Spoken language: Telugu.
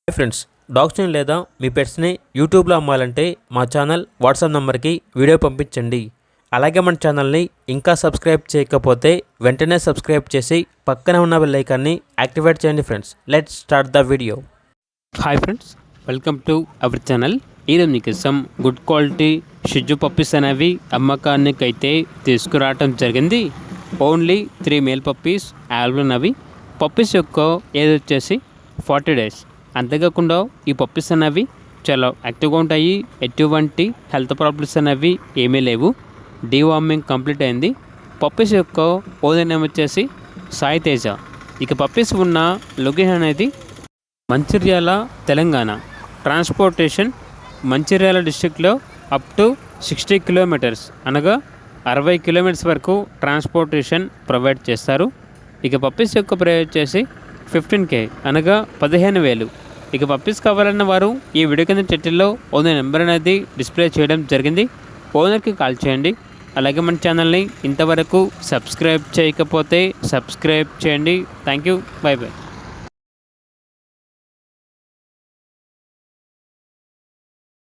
హాయ్ ఫ్రెండ్స్, డాగ్స్ని లేదా మీ పెట్స్ని యూట్యూబ్లో అమ్మాలంటే మా ఛానల్ వాట్సాప్ నెంబర్కి వీడియో పంపించండి. అలాగే మన ఛానల్ని ఇంకా సబ్స్క్రైబ్ చేయకపోతే వెంటనే సబ్స్క్రైబ్ చేసి పక్కనే ఉన్న బెల్ ఐకాన్ని యాక్టివేట్ చేయండి. Friends, let's start the video. Hi friends, welcome to our channel. ఈరోజు మీకోసం గుడ్ క్వాలిటీ షిజు పప్పీస్ అనేవి అమ్మకానికైతే తీసుకురావటం జరిగింది. ఓన్లీ 3 మేల్ పప్పీస్ అవైలబుల్ ఉన్నవి. పప్పీస్ యొక్క ఏజ్ వచ్చేసి 40 days. అంతేకాకుండా ఈ పప్పీస్ అనేవి చాలా యాక్టివ్గా ఉంటాయి. ఎటువంటి హెల్త్ ప్రాబ్లమ్స్ అనేవి ఏమీ లేవు. డీవార్మింగ్ కంప్లీట్ అయింది. పప్పీస్ యొక్క ఓనర్ నేమ్ వచ్చేసి సాయి తేజ. ఇక పప్పీస్ ఉన్న లొకేషన్ అనేది మంచిర్యాల, తెలంగాణ. ట్రాన్స్పోర్టేషన్ మంచిర్యాల డిస్ట్రిక్ట్లో అప్ టు 60 కిలోమీటర్స్ అనగా 60 కిలోమీటర్స్ వరకు ట్రాన్స్పోర్టేషన్ ప్రొవైడ్ చేస్తారు. ఇక పప్పీస్ యొక్క ప్రైస్ వచ్చేసి 15K అనగా 15,000. ఇక పప్పీస్ కావాలన్న వారు ఈ వీడియో కింద టైటిల్లో ఓనర్ నెంబర్ అనేది డిస్ప్లే చేయడం జరిగింది. ఓనర్కి కాల్ చేయండి. అలాగే మన ఛానల్ని ఇంతవరకు సబ్స్క్రైబ్ చేయకపోతే సబ్స్క్రైబ్ చేయండి. Thank you. By by.